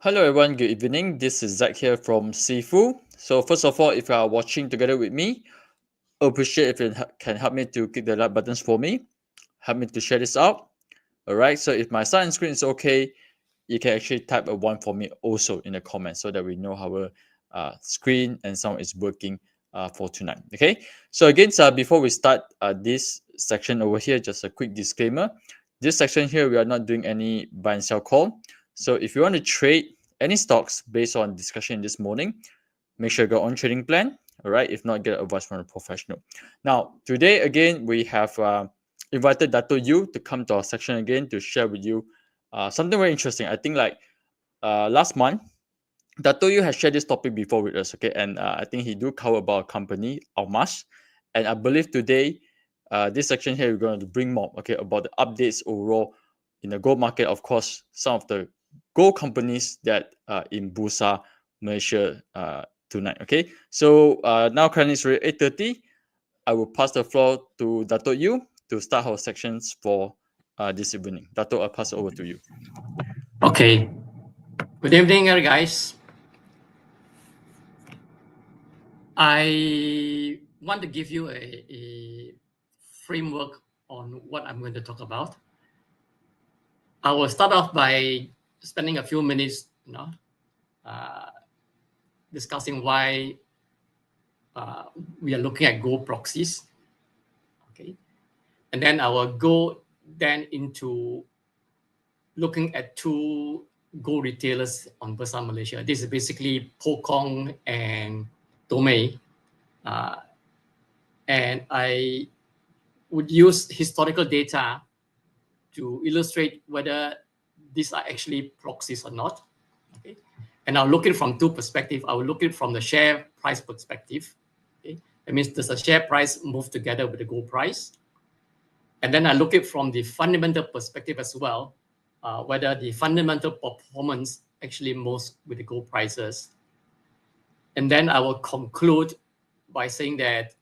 Hello everyone, good evening. This is Zach here from Sifu. So first of all, if you are watching together with me, appreciate if you can help me to click the like buttons for me. Help me to share this out. Alright, so if my sound and screen is okay, you can actually type a 1 for me also in the comments so that we know our screen and sound is working for tonight. Okay, so again, before we start this section over here, just a quick disclaimer. This section here, we are not doing any buy and sell call. So if you want to trade any stocks based on discussion this morning, make sure you go on trading plan. All right, if not, get advice from a professional. Now, today again, we have invited Dato Yu to come to our section again to share with you something very interesting. I think like last month, Dato Yu has shared this topic before with us, okay, and I think he do cover about a company, Almas, and I believe today, this section here we're going to bring more, okay, about the updates overall in the gold market. Of course, some of the gold companies that in Bursa, Malaysia tonight, okay. So now currently it's 8:30. I will pass the floor to Dato Yu to start our sections for this evening. Dato, I'll pass it over to you. Okay. Good evening, guys. I want to give you a framework on what I'm going to talk about. I will start off by spending a few minutes, discussing why we are looking at gold proxies. Okay, and then I will go then into looking at two gold retailers on Bursa Malaysia. This is basically Pokong and Tomei. And I would use historical data to illustrate whether these are actually proxies or not. Okay, and I'll look at it from two perspectives. I will look at it from the share price perspective. Okay, that means does the share price move together with the gold price? And then I look at it from the fundamental perspective as well, whether the fundamental performance actually moves with the gold prices. And then I will conclude by saying that,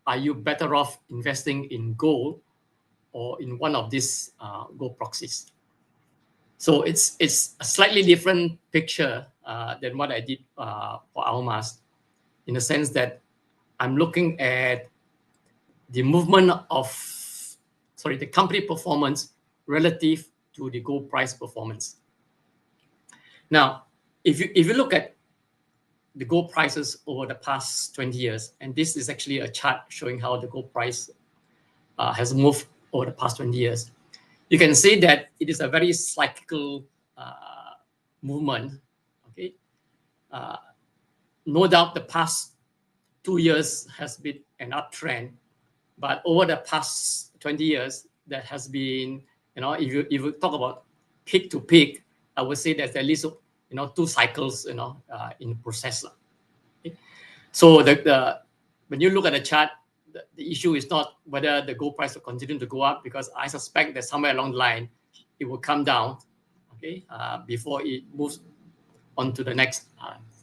are you better off investing in gold or in one of these gold proxies? So it's a slightly different picture than what I did for Almas, in the sense that I'm looking at the movement of, the company performance relative to the gold price performance. Now, if you look at the gold prices over the past 20 years, and this is actually a chart showing how the gold price has moved over the past 20 years, you can see that it is a very cyclical movement. Okay, no doubt the past 2 years has been an uptrend, but over the past 20 years, that has been, if you talk about peak to peak, I would say there's at least 2 cycles, in the process. Okay? So when you look at the chart, the issue is not whether the gold price will continue to go up, because I suspect that somewhere along the line it will come down, okay, before it moves on to the next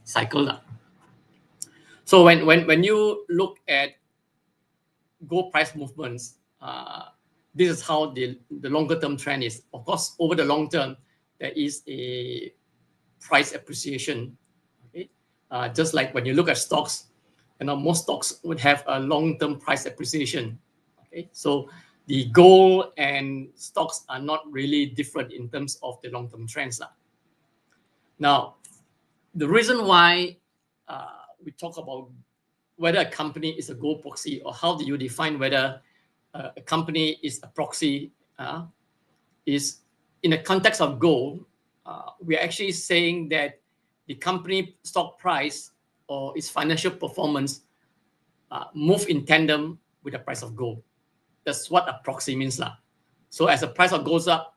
cycle. So when you look at gold price movements, this is how the longer term trend is. Of course, over the long term, there is a price appreciation. Okay? Just like when you look at stocks, most stocks would have a long-term price appreciation. Okay, so the gold and stocks are not really different in terms of the long-term trends. Now, the reason why we talk about whether a company is a gold proxy, or how do you define whether a company is a proxy, is in the context of gold. We're actually saying that the company stock price or its financial performance move in tandem with the price of gold. That's what a proxy means. So as the price of goes up,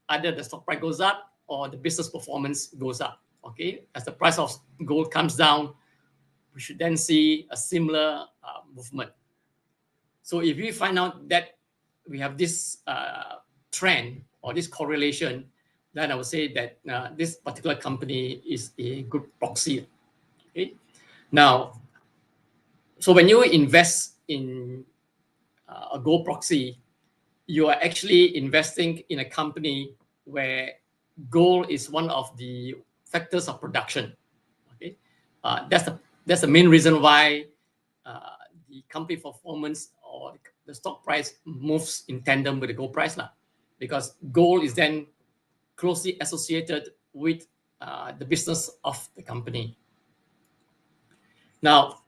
either the stock price goes up or the business performance goes up. Okay, as the price of gold comes down, we should then see a similar movement. So if we find out that we have this trend or this correlation, then I would say that this particular company is a good proxy. Okay. Now, so when you invest in a gold proxy, you are actually investing in a company where gold is one of the factors of production. Okay, that's the main reason why the company performance or the stock price moves in tandem with the gold price now, because gold is then closely associated with the business of the company. Now,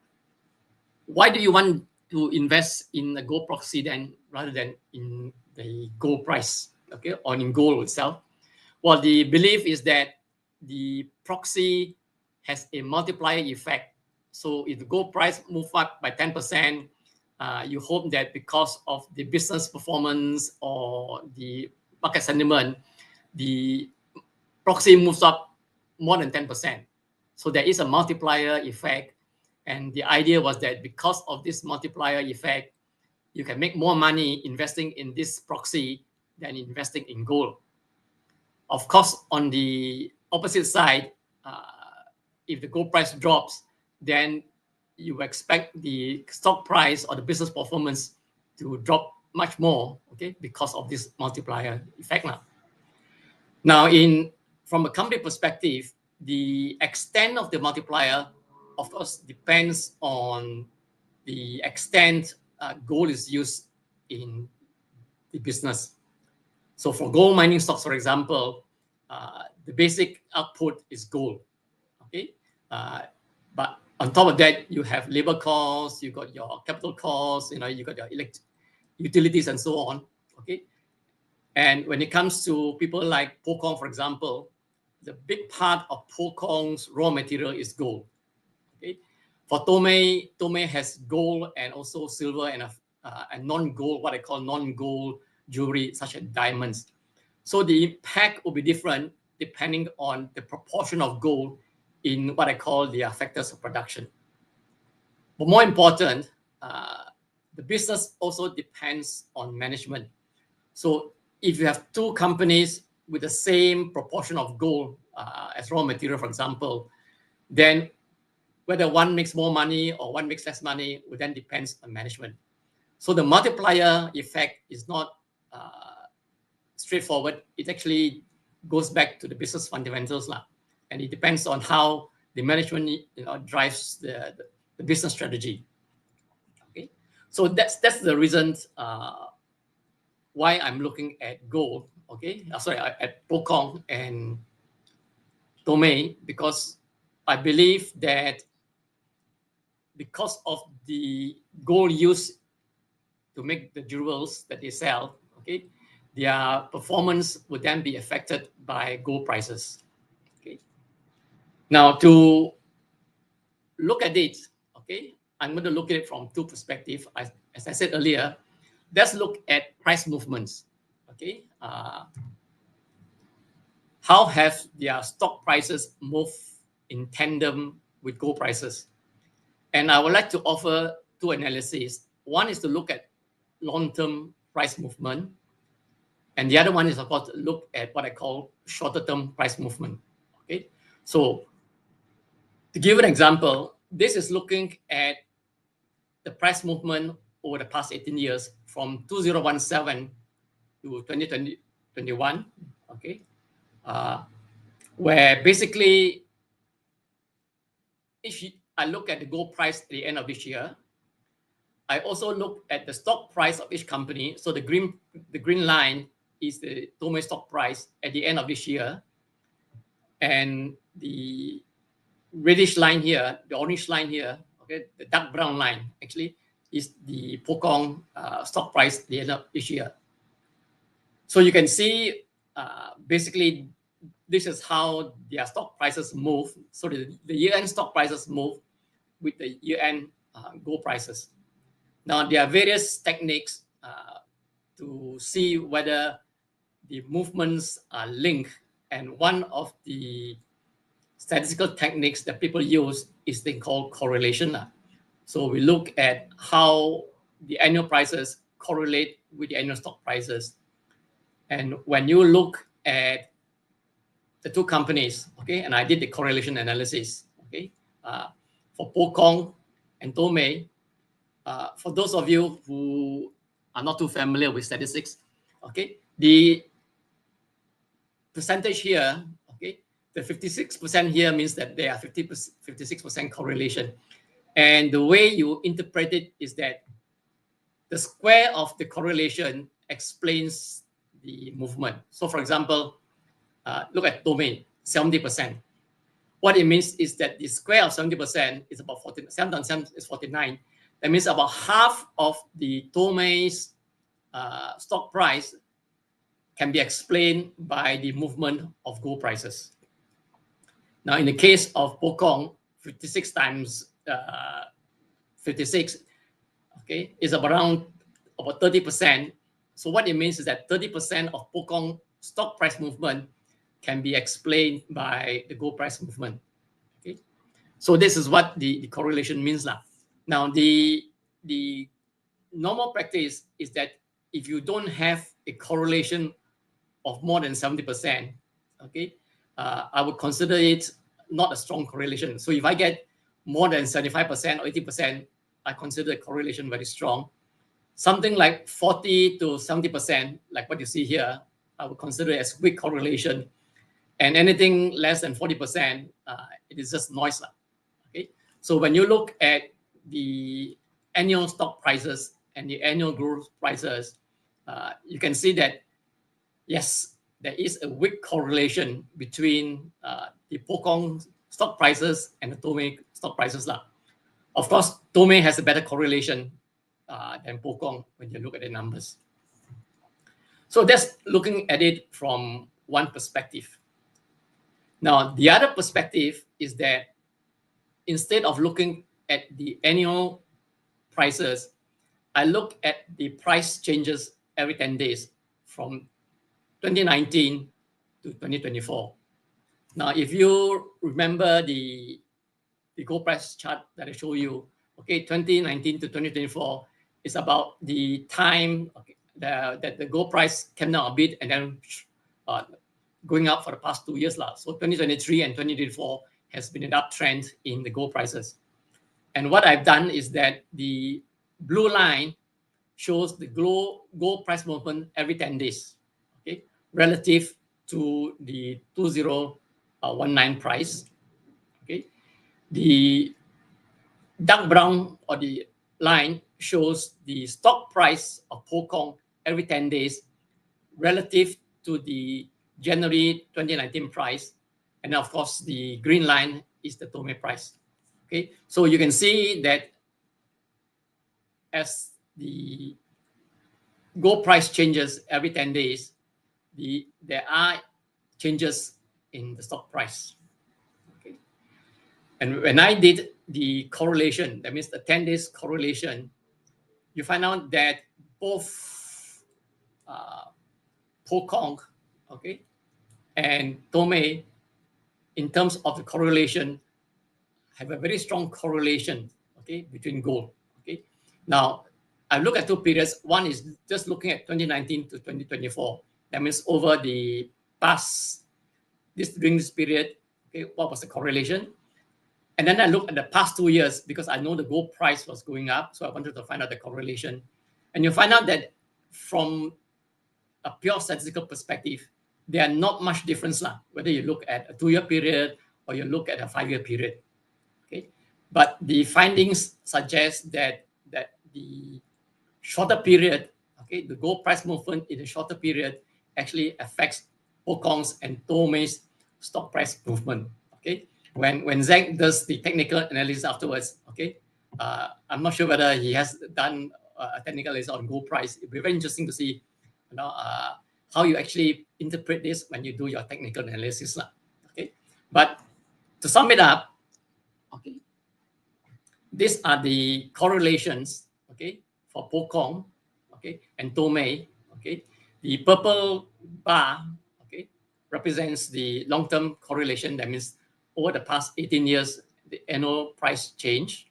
why do you want to invest in a gold proxy then rather than in the gold price, okay, or in gold itself? Well, the belief is that the proxy has a multiplier effect. So if the gold price move up by 10%, you hope that because of the business performance or the market sentiment, the proxy moves up more than 10%. So there is a multiplier effect. And the idea was that because of this multiplier effect, you can make more money investing in this proxy than investing in gold. Of course, on the opposite side, if the gold price drops, then you expect the stock price or the business performance to drop much more, okay, because of this multiplier effect now. Now, from a company perspective, the extent of the multiplier, of course, depends on the extent gold is used in the business. So for gold mining stocks, for example, the basic output is gold, okay? But on top of that, you have labor costs, you got your capital costs, you got your utilities and so on, okay? And when it comes to people like Pokong, for example, the big part of Pokong's raw material is gold, okay? For Tomei has gold and also silver and non-gold, what I call non-gold jewelry, such as diamonds. So the impact will be different depending on the proportion of gold in what I call the factors of production. But more important, the business also depends on management. So if you have two companies with the same proportion of gold as raw material, for example, then whether one makes more money or one makes less money will then depends on management. So the multiplier effect is not straightforward. It actually goes back to the business fundamentals now, and it depends on how the management drives the business strategy. Okay, so that's the reason why I'm looking at gold. Okay, sorry, at Pokong and Tomei, because I believe that because of the gold used to make the jewels that they sell, okay, their performance would then be affected by gold prices. Okay. Now to look at it, okay, I'm going to look at it from two perspectives. As I said earlier, let's look at price movements. Okay, how have their stock prices moved in tandem with gold prices? And I would like to offer two analyses. One is to look at long-term price movement, and the other one is, of course, look at what I call shorter-term price movement. Okay, so to give an example, this is looking at the price movement over the past 18 years from 2017 to 2021. Okay, where basically, if I look at the gold price at the end of this year, I also look at the stock price of each company. So the green line is the Tomei stock price at the end of this year, and the reddish line here, the orange line here, okay, the dark brown line actually is the Pokong stock price at the end of this year. So you can see basically this is how their stock prices move. So the year-end stock prices move with the year-end gold prices. Now, there are various techniques to see whether the movements are linked. And one of the statistical techniques that people use is thing called correlation. So we look at how the annual prices correlate with the annual stock prices. And when you look at the two companies, okay, and I did the correlation analysis, okay, for Pokong and Tomei. For those of you who are not too familiar with statistics, okay, the percentage here, okay, the 56% here means that there are 56% correlation. And the way you interpret it is that the square of the correlation explains the movement. So for example, look at domain, 70%. What it means is that the square of 70% is about 40, 7 times 7 is 49. That means about half of the domain's stock price can be explained by the movement of gold prices. Now, in the case of Pokong, 56 times 56, okay, is about 30%. So what it means is that 30% of Pokong stock price movement can be explained by the gold price movement. Okay, so this is what the correlation means now. Now, the normal practice is that if you don't have a correlation of more than 70%, okay, I would consider it not a strong correlation. So if I get more than 75% or 80%, I consider the correlation very strong. Something like 40 to 70%, like what you see here, I would consider it as weak correlation. And anything less than 40%, it is just noise. Okay, so when you look at the annual stock prices and the annual growth prices, you can see that, yes, there is a weak correlation between the Pokong stock prices and the Tomei stock prices. Of course, Tomei has a better correlation than Pokong when you look at the numbers. So that's looking at it from one perspective. Now, the other perspective is that instead of looking at the annual prices, I look at the price changes every 10 days from 2019 to 2024. Now, if you remember the gold price chart that I show you, okay, 2019 to 2024 is about the time, okay, that the gold price came down a bit and then going up for the past 2 years. So 2023 and 2024 has been an uptrend in the gold prices. And what I've done is that the blue line shows the gold price movement every 10 days, okay, relative to the 2019 price. Okay, the dark brown or the line shows the stock price of Pokong every 10 days relative to the January 2019 price. And of course, the green line is the Tomei price. Okay, so you can see that as the gold price changes every 10 days, there are changes in the stock price. Okay, and when I did the correlation, that means the 10 days correlation, you find out that both Pokong, okay, and Tomei, in terms of the correlation, have a very strong correlation, okay, between gold. Okay, now I look at 2 periods. One is just looking at 2019 to 2024. That means over the past, during this period, okay, what was the correlation? And then I look at the past 2 years because I know the gold price was going up. So I wanted to find out the correlation. And you find out that from a pure statistical perspective, there are not much difference, whether you look at a 2-year period or you look at a 5-year period. Okay, but the findings suggest that the shorter period, okay, the gold price movement in the shorter period actually affects Pokong's and Tomei's stock price movement. Okay, when Zach does the technical analysis afterwards, okay, I'm not sure whether he has done a technical analysis on gold price. It'll be very interesting to see, you know, how you actually interpret this when you do your technical analysis. Okay, but to sum it up, okay, these are the correlations, okay, for Pokong, okay, and Tomei. Okay, the purple bar, okay, represents the long-term correlation. That means over the past 18 years, the annual price change.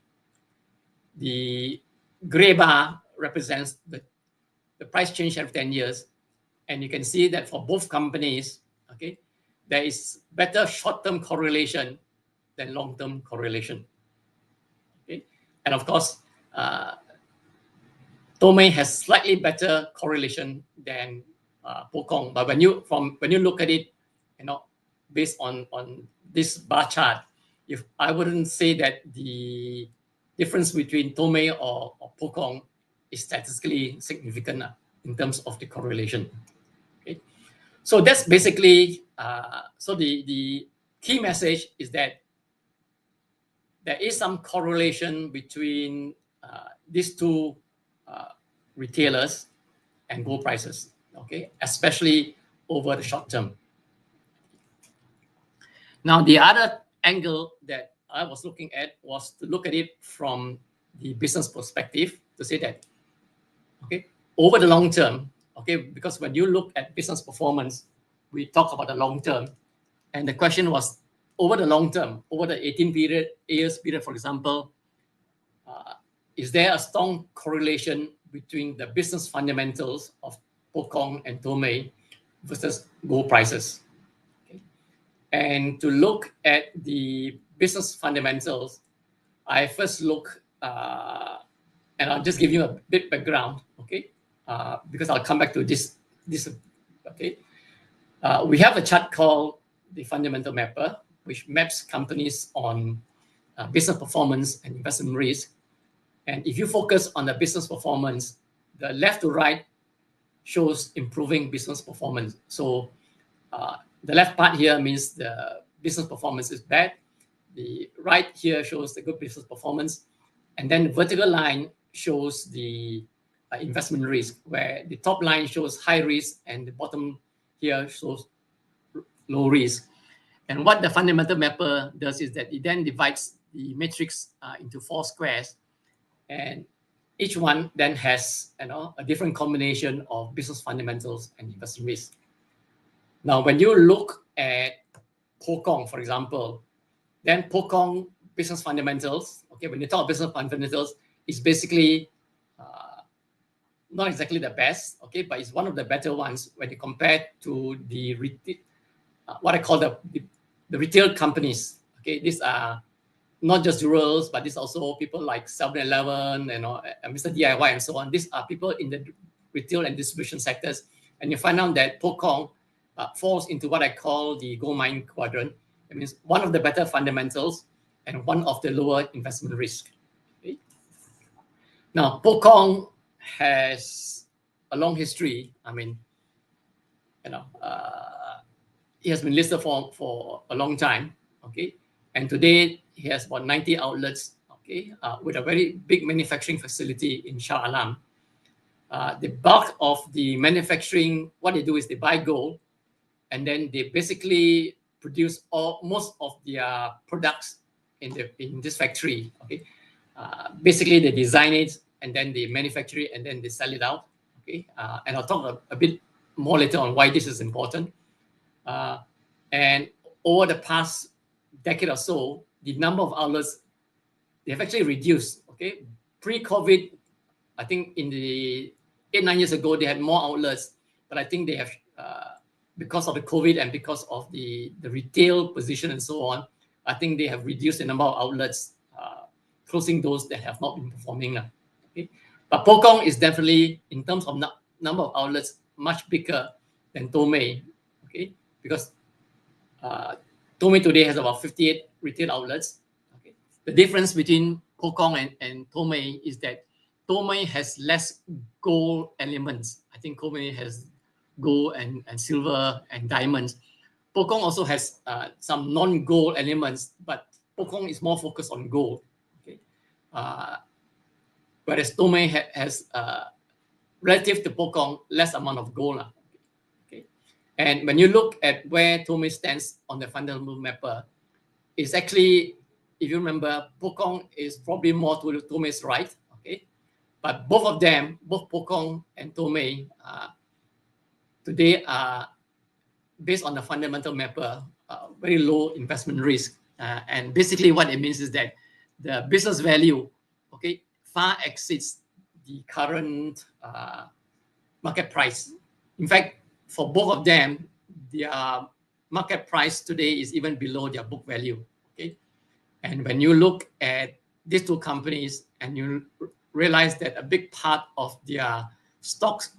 The gray bar represents the price change every 10 years. And you can see that for both companies, okay, there is better short-term correlation than long-term correlation. Okay, and of course, Tomei has slightly better correlation than Pokong. But when you look at it based on this bar chart, if I wouldn't say that the difference between Tomei or Pokong is statistically significant in terms of the correlation. Okay, so that's basically so the key message is that there is some correlation between these two retailers and gold prices, okay, especially over the short term. Now, the other angle that I was looking at was to look at it from the business perspective to say that, okay, over the long term, okay, because when you look at business performance, we talk about the long term, and the question was over the long term, over the 18 years period, for example, is there a strong correlation between the business fundamentals of Pokong and Tomei versus gold prices? Okay. And to look at the business fundamentals, I first look, and I'll just give you a bit background, okay? Because I'll come back to this okay? We have a chart called the fundamental mapper, which maps companies on business performance and investment risk. And if you focus on the business performance, the left to right shows improving business performance. So the left part here means the business performance is bad. The right here shows the good business performance. And then the vertical line shows the investment risk, where the top line shows high risk and the bottom here shows low risk. And what the fundamental mapper does is that it then divides the matrix into 4 squares, and each one then has a different combination of business fundamentals and investment risk. Now, when you look at Pokong, for example, then Pokong business fundamentals, okay, when you talk business fundamentals, it's basically not exactly the best, okay, but it's one of the better ones when you compare to the what I call the retail companies. Okay, these are not just jewelers, but these also people like 7-Eleven, Mr. DIY and so on. These are people in the retail and distribution sectors, and you find out that Pokong falls into what I call the gold mine quadrant. It means one of the better fundamentals and one of the lower investment risk. Okay? Now, Pokong has a long history. I mean, he has been listed for a long time. Okay, and today he has about 90 outlets. Okay, with a very big manufacturing facility in Shah Alam. The bulk of the manufacturing, what they do is they buy gold, and then they basically produce most of their products in this factory. Okay, basically they design it and then they manufacture it and then they sell it out. Okay, and I'll talk a bit more later on why this is important. And over the past decade or so, the number of outlets, they have actually reduced. Okay, pre-COVID, I think in the 8-9 years ago, they had more outlets, but I think they have, because of the COVID and because of the retail position and so on, I think they have reduced the number of outlets, closing those that have not been performing. Okay? But Pokong is definitely, in terms of number of outlets, much bigger than Tomei. Okay, because Tomei today has about 58 retail outlets. Okay, the difference between Pokong and Tomei is that Tomei has less gold elements. I think Tomei has gold and silver and diamonds. Pokong also has some non-gold elements, but Pokong is more focused on gold. Okay, whereas Tomei has relative to Pokong less amount of gold. Okay, and when you look at where Tomei stands on the fundamental mapper, it's actually, if you remember, Pokong is probably more to Tomei's right. Okay, but both of them, both Pokong and Tomei, today are based on the fundamental mapper, very low investment risk. And basically what it means is that the business value, okay, far exceeds the current market price. In fact, for both of them, their market price today is even below their book value. Okay, and when you look at these two companies and you realize that a big part of their stocks,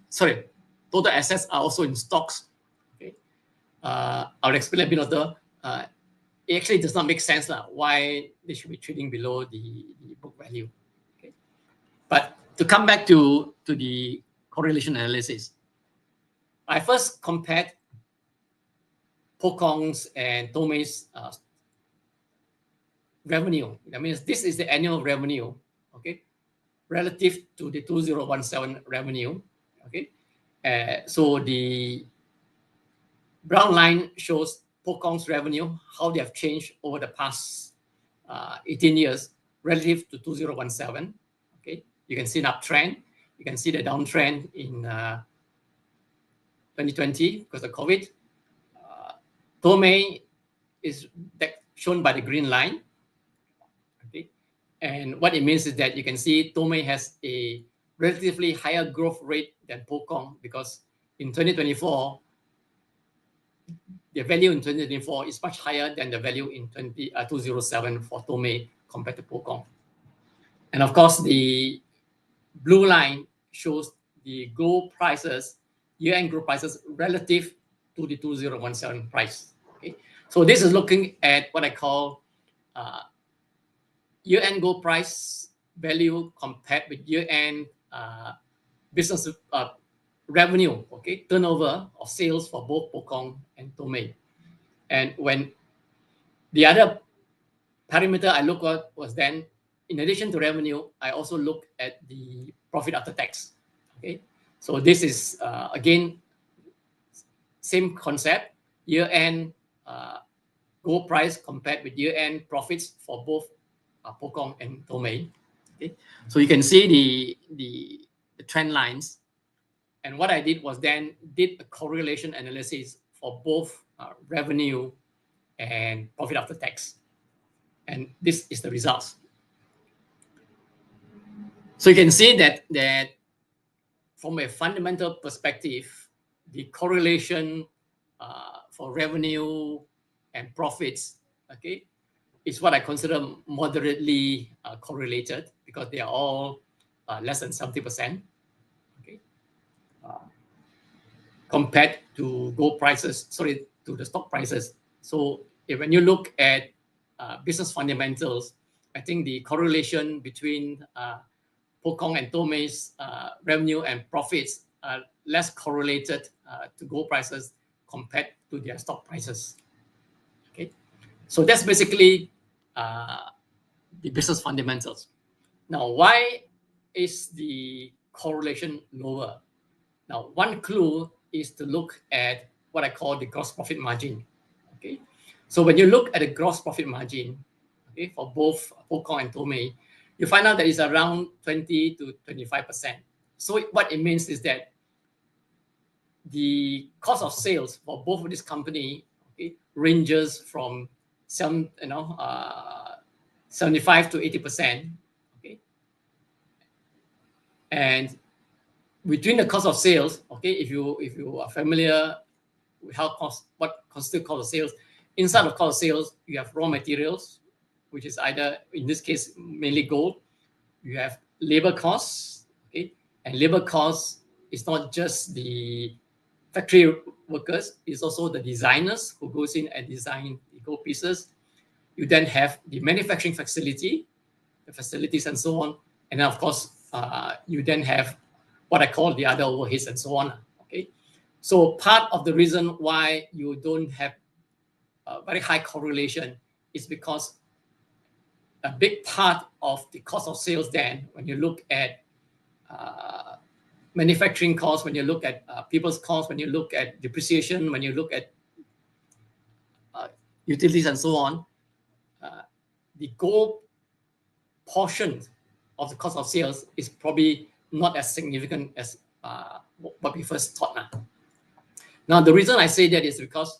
total assets are also in stocks. Okay, I'll explain a bit of the. It actually does not make sense why they should be trading below the book value. Okay, but to come back to the correlation analysis, I first compared Pokong's and Tomei's revenue. That means this is the annual revenue, okay, relative to the 2017 revenue, okay. So the brown line shows Pokong's revenue, how they have changed over the past 18 years relative to 2017. Okay, you can see an uptrend. You can see the downtrend in 2020 because of COVID. Tomei is shown by the green line. Okay, and what it means is that you can see Tomei has a relatively higher growth rate than Pokong because in 2024, the value in 2024 is much higher than the value in 2007 for Tomei compared to Pokong. And of course, the blue line shows the gold prices, year-end gold prices relative to the 2017 price. Okay, so this is looking at what I call year-end gold price value compared with year-end business revenue, okay, turnover of sales for both Pokong and Tomei. And when the other parameter I look at was then, in addition to revenue, I also look at the profit after tax. Okay, so this is again same concept, year-end gold price compared with year-end profits for both Pokong and Tomei. Okay, so you can see the trend lines. And what I did was then did a correlation analysis for both revenue and profit after tax. And this is the results. So you can see that from a fundamental perspective, the correlation for revenue and profits, okay, is what I consider moderately correlated because they are all less than 70%. Compared to gold prices, sorry, to the stock prices. So when you look at business fundamentals, I think the correlation between Pokong and Tomei's revenue and profits are less correlated to gold prices compared to their stock prices. Okay, so that's basically the business fundamentals. Now, why is the correlation lower? Now, one clue is to look at what I call the gross profit margin. Okay, so when you look at the gross profit margin, okay, for both Pokong and Tomei, you find out that it's around 20 to 25%. So what it means is that the cost of sales for both of these companies, okay, ranges from 75 to 80%. Okay, and between the cost of sales, okay, if you are familiar with what constitutes cost of sales, inside of cost of sales, you have raw materials, which is either, in this case, mainly gold. You have labor costs, okay, and labor costs is not just the factory workers, it's also the designers who goes in and design the gold pieces. You then have the manufacturing facility, the facilities and so on, and then of course, you then have what I call the other overheads and so on. Okay, so part of the reason why you don't have a very high correlation is because a big part of the cost of sales then, when you look at manufacturing costs, when you look at people's costs, when you look at depreciation, when you look at utilities and so on, the gold portion of the cost of sales is probably not as significant as what we first thought. Now, the reason I say that is because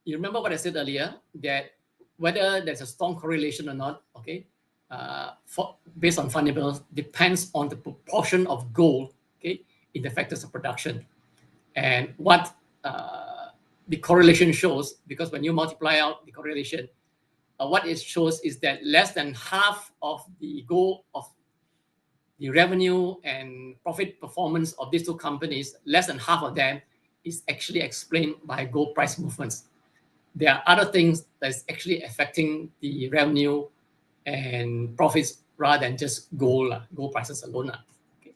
you remember what I said earlier, that whether there's a strong correlation or not, okay, based on fundamentals, depends on the proportion of gold, okay, in the factors of production. And what the correlation shows, because when you multiply out the correlation, what it shows is that less than half of the goal of the revenue and profit performance of these two companies, less than half of them is actually explained by gold price movements. There are other things that's actually affecting the revenue and profits rather than just gold prices alone. Okay.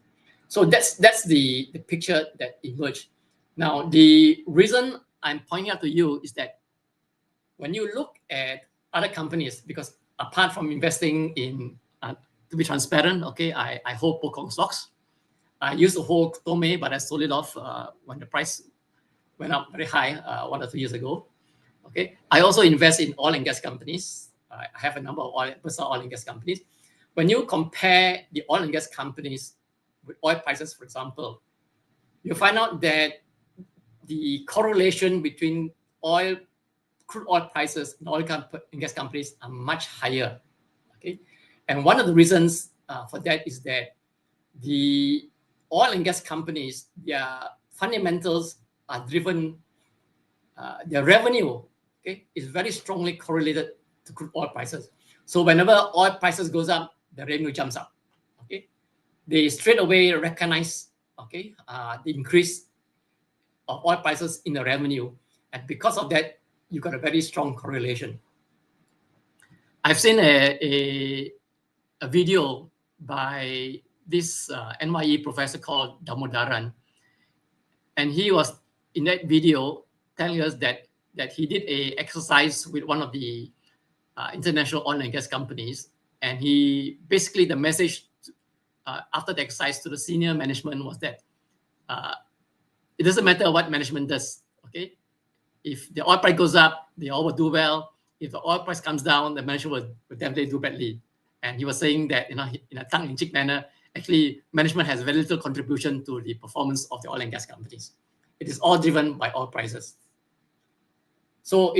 So that's the picture that emerged. Now, the reason I'm pointing out to you is that when you look at other companies, because apart from investing in, to be transparent, okay, I hold Pokong stocks. I used to hold Tome, but I sold it off when the price went up very high 1 or 2 years ago. Okay, I also invest in oil and gas companies. I have a number of Bursa oil and gas companies. When you compare the oil and gas companies with oil prices, for example, you find out that the correlation between crude oil prices and oil and gas companies are much higher. Okay, and one of the reasons for that is that the oil and gas companies, their fundamentals are driven, their revenue, okay, is very strongly correlated to crude oil prices. So whenever oil prices goes up, the revenue jumps up. Okay, they straight away recognize, okay, the increase of oil prices in the revenue, and because of that, you got a very strong correlation. I've seen a video by this NYE professor called Damodaran, and he was in that video telling us that he did a exercise with one of the international oil and gas companies, and he basically, the message after the exercise to the senior management was that it doesn't matter what management does. Okay, if the oil price goes up, they all will do well. If the oil price comes down, the management will definitely do badly. And he was saying that, in a tongue-in-cheek manner, actually management has very little contribution to the performance of the oil and gas companies. It is all driven by oil prices. So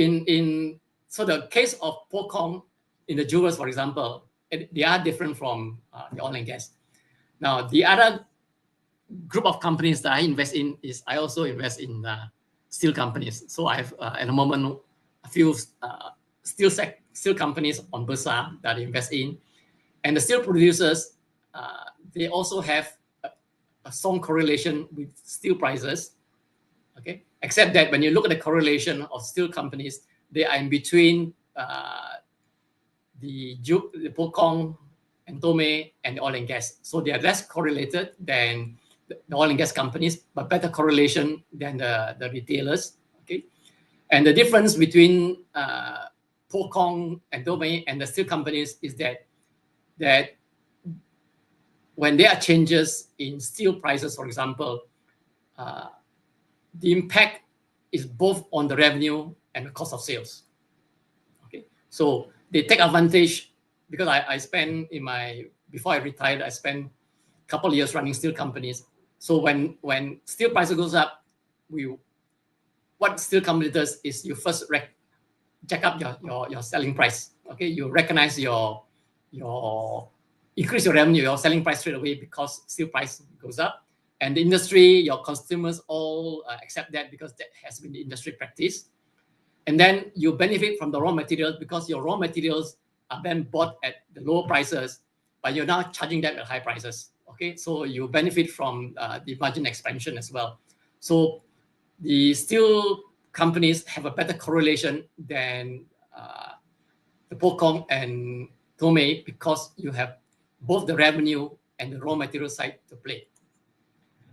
so the case of Pokong in the jewelers, for example, they are different from the oil and gas. Now, the other group of companies that I invest in is I also invest in steel companies. So I have at the moment a few steel companies on Bursa that I invest in, and the steel producers, they also have a strong correlation with steel prices. Okay, except that when you look at the correlation of steel companies, they are in between the Pokong and Tome and the oil and gas. So they are less correlated than the oil and gas companies, but better correlation than the retailers. Okay, and the difference between Pokong and Tome and the steel companies is that when there are changes in steel prices, for example, the impact is both on the revenue and the cost of sales. Okay, so they take advantage, because I spent before I retired, I spent a couple of years running steel companies. So when steel prices goes up, what steel company does is you first jack up your selling price. Okay, you recognize your increase your revenue, your selling price straight away because steel price goes up. And the industry, your consumers all accept that because that has been the industry practice. And then you benefit from the raw materials because your raw materials are then bought at the lower prices, but you're now charging them at high prices. Okay, so you benefit from the margin expansion as well. So the steel companies have a better correlation than the Pokong and Tome because you have both the revenue and the raw material side to play.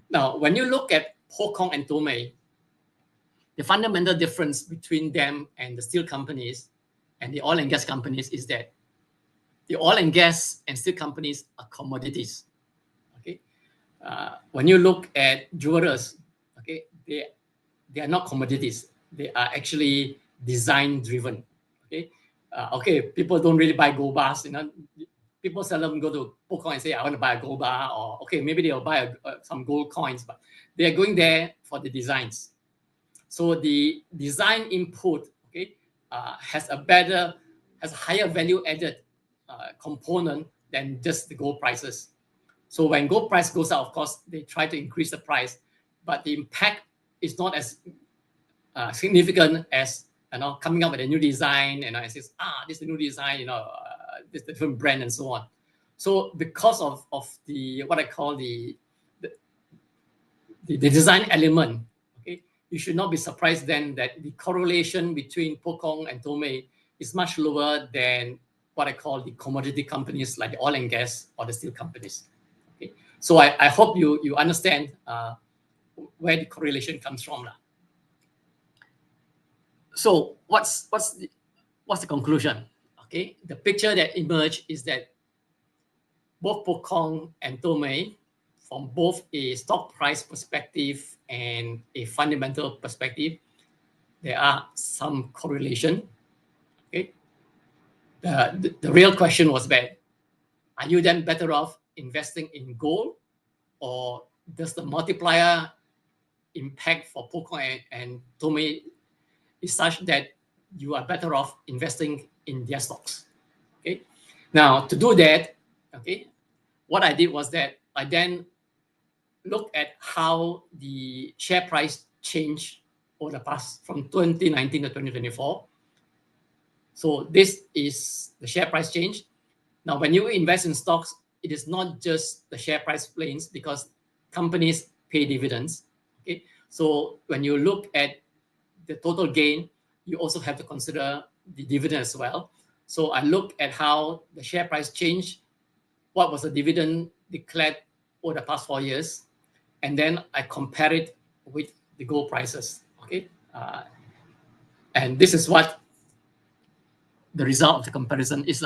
Now, when you look at Pokong and Tome, the fundamental difference between them and the steel companies and the oil and gas companies is that the oil and gas and steel companies are commodities. Okay, when you look at jewelers, okay, they are not commodities. They are actually design driven. Okay, okay, people don't really buy gold bars. People seldom go to Pokong and say, I want to buy a gold bar, or okay, maybe they'll buy some gold coins, but they are going there for the designs. So the design input, okay, has a higher value added component than just the gold prices. So when gold price goes up, of course, they try to increase the price, but the impact is not as significant as coming up with a new design, and it says, this is the new design, this different brand and so on. So because of the what I call the design element, okay, you should not be surprised then that the correlation between Pokong and Tomei is much lower than what I call the commodity companies like the oil and gas or the steel companies. Okay, so I hope you understand where the correlation comes from now. So what's the conclusion? Okay, the picture that emerged is that both Pokong and Tomei, from both a stock price perspective and a fundamental perspective, there are some correlation. Okay, the real question was that, are you then better off investing in gold, or does the multiplier impact for Pokong and Tomei is such that you are better off investing in their stocks? Okay, now to do that, okay, what I did was that I then looked at how the share price changed over the past from 2019 to 2024. So this is the share price change. Now, when you invest in stocks, it is not just the share price planes, because companies pay dividends. Okay, so when you look at the total gain, you also have to consider the dividend as well. So I look at how the share price changed, what was the dividend declared over the past 4 years, and then I compare it with the gold prices. Okay, and this is what the result of the comparison is.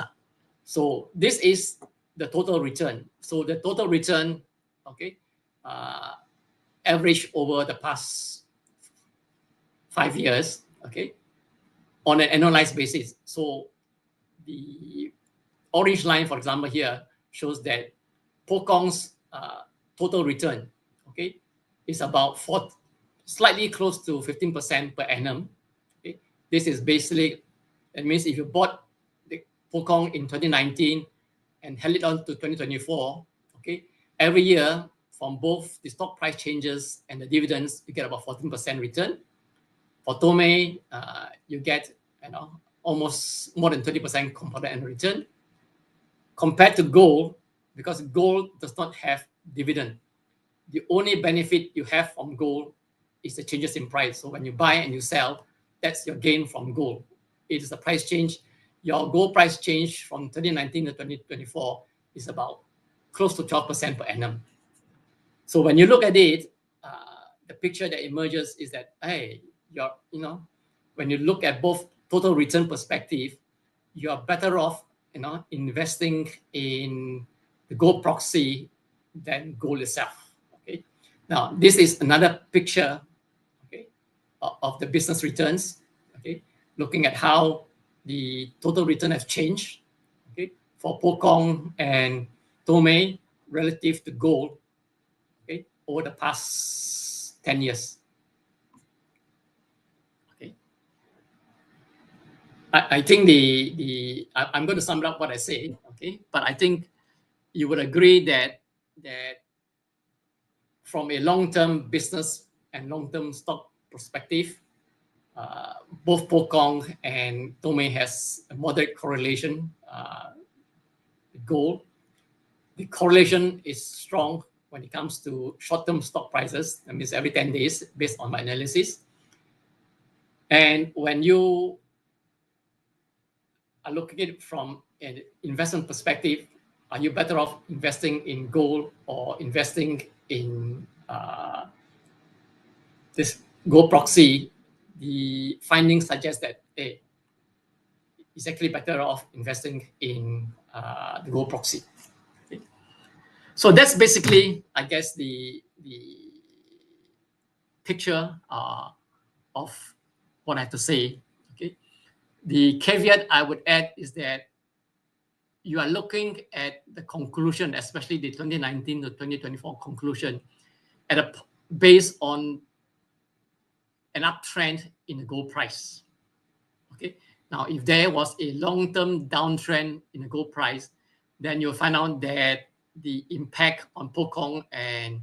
So this is the total return. So the total return, okay, average over the past 5 years, okay, on an annualized basis. So the orange line, for example, here shows that Pokong's total return, okay, is about slightly close to 15% per annum. Okay, this is basically, that means if you bought the Pokong in 2019 and held it on to 2024, okay, every year from both the stock price changes and the dividends, you get about 14% return. For Tomei, you get almost more than 20% compounded annual return. Compared to gold, because gold does not have dividend, the only benefit you have from gold is the changes in price. So when you buy and you sell, that's your gain from gold. It is the price change. Your gold price change from 2019 to 2024 is about close to 12% per annum. So when you look at it, the picture that emerges is that, hey, when you look at both total return perspective, you are better off, investing in the gold proxy than gold itself. Okay. Now this is another picture, okay, of the business returns. Okay, looking at how the total return has changed, okay, for Pokong and Tomei relative to gold, okay, over the past 10 years. Okay, I think I'm going to sum up what I say. Okay, but I think you would agree that from a long-term business and long-term stock perspective, both Pokong and Tomei has a moderate correlation with gold. The correlation is strong when it comes to short-term stock prices. That means every 10 days, based on my analysis. And when you are looking at it from an investment perspective, are you better off investing in gold or investing in this gold proxy? The findings suggest that it's actually better off investing in the gold proxy. Okay. So that's basically, I guess, the picture of what I have to say. Okay. The caveat I would add is that you are looking at the conclusion, especially the 2019 to 2024 conclusion, based on an uptrend in the gold price. Okay. Now, if there was a long-term downtrend in the gold price, then you'll find out that the impact on Pokong and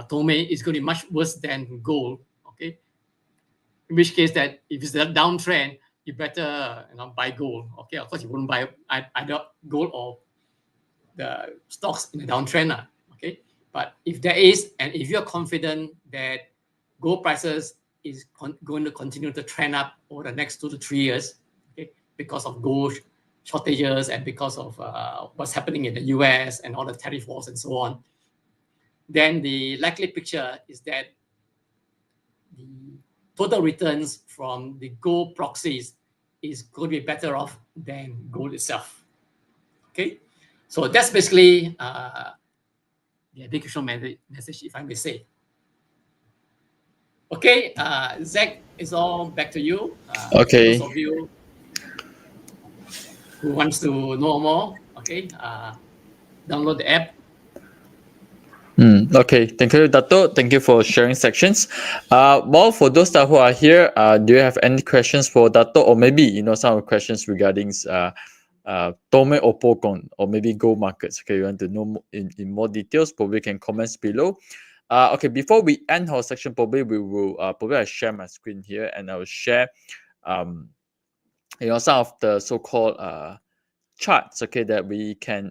Tomei is going to be much worse than gold. Okay. In which case, that if it's a downtrend, you better buy gold. Okay, of course you wouldn't buy either gold or the stocks in the downtrend. Okay, but if there is, and if you're confident that gold prices is going to continue to trend up over the next 2 to 3 years, okay, because of gold shortages and because of what's happening in the US and all the tariff wars and so on, then the likely picture is that the total returns from the gold proxies is going to be better off than gold itself. Okay, so that's basically the educational message, if I may say. Okay, Zach, it's all back to you. Okay. Those of you who wants to know more, okay, download the app. Okay, thank you, Dato. Thank you for sharing sections. Well, for those that who are here, do you have any questions for Dato, or maybe some questions regarding Tome or Pokon, or maybe Go markets? Okay, you want to know in more details? Probably can comments below. Okay, before we end our section, probably we will probably I share my screen here, and I will share some of the so-called charts, okay, that we can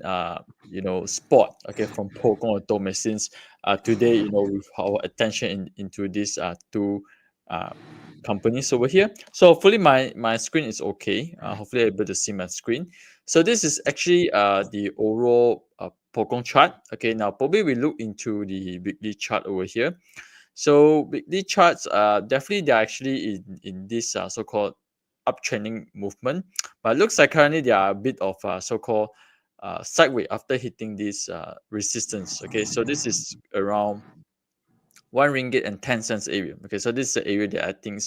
spot, okay, from Pokon or Tome, since today with our attention into these two companies over here. So hopefully my screen is okay. Hopefully able to see my screen. So this is actually the overall Pokon chart. Okay, now probably we look into the weekly chart over here. So weekly charts, definitely they're actually in this so-called uptrending movement, but it looks like currently they are a bit of so-called sideways after hitting this resistance. Okay, so this is around 1 ringgit and 10 cents area. Okay, so this is the area that I think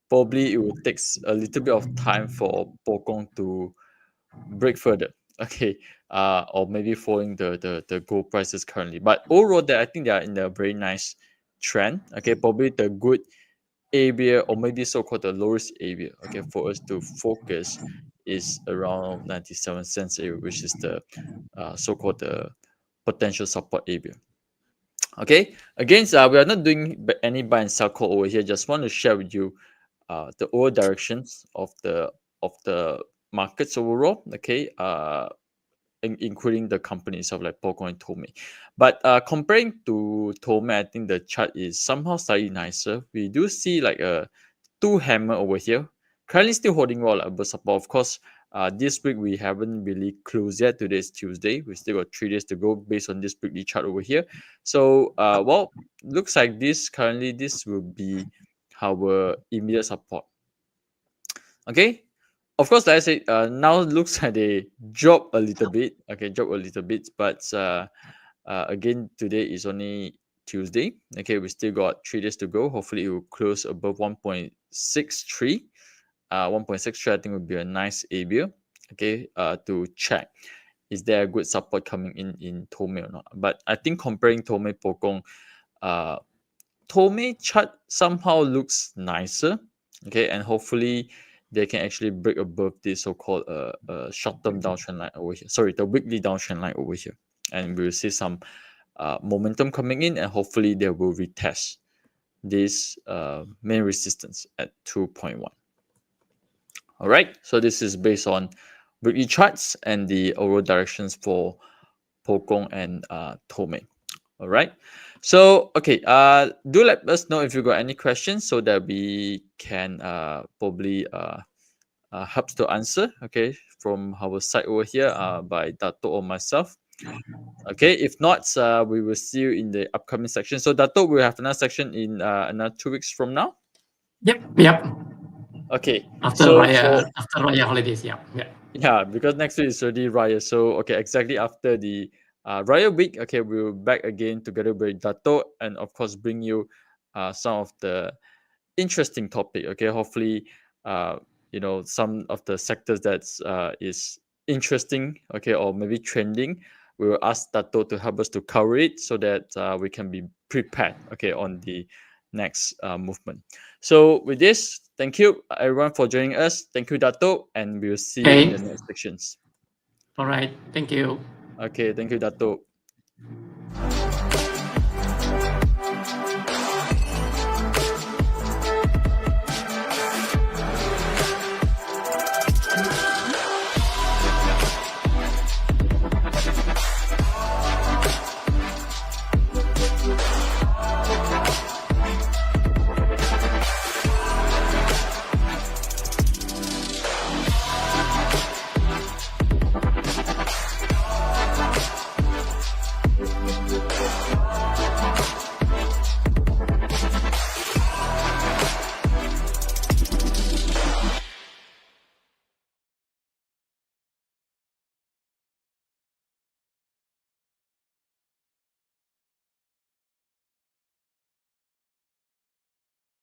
probably it will take a little bit of time for Pokong to break further. Okay, or maybe following the gold prices currently. But overall, that I think they are in a very nice trend. Okay, probably the good area, or maybe so-called the lowest area, okay, for us to focus is around 97 cents area, which is the so-called the potential support area. Okay, again, we are not doing any buy and sell call over here. Just want to share with you the overall directions of the markets overall. Okay, including the companies of like Poco and Tome. But comparing to Tome, I think the chart is somehow slightly nicer. We do see like a two hammer over here. Currently still holding well at Bursa. Of course, this week we haven't really closed yet. Today is Tuesday. We still got 3 days to go based on this weekly chart over here. So, well, looks like this will be our immediate support. Okay, of course, like I said, now looks like they drop a little bit. Okay, drop a little bit, but again, today is only Tuesday. Okay, we still got 3 days to go. Hopefully, it will close above 1.63. 1.63, I think would be a nice area. Okay, to check is there a good support coming in Tome or not. But I think comparing Tome Pokong, Tome chart somehow looks nicer. Okay, and hopefully they can actually break above this so-called short-term downtrend line over here. Sorry, the weekly downtrend line over here, and we'll see some momentum coming in, and hopefully they will retest this main resistance at 2.1. All right, so this is based on weekly charts and the overall directions for Pokong and Tome. All right, so okay, do let us know if you got any questions so that we can probably helps to answer, okay, from our side over here by Dato or myself. Okay, if not, we will see you in the upcoming section. So Dato, we'll have another section in another 2 weeks from now. Yep. Okay, After so Raya holidays, yeah. yeah, because next week is already Raya. So okay, exactly after the Raya week, okay, we'll back again together with Dato, and of course bring you some of the interesting topic. Okay, hopefully some of the sectors that's is interesting, okay, or maybe trending. We will ask Dato to help us to cover it so that we can be prepared, okay, on the next movement. So with this, thank you everyone for joining us. Thank you, Dato, and we'll see you in the next sections. All right, thank you. Okay, thank you, Dato.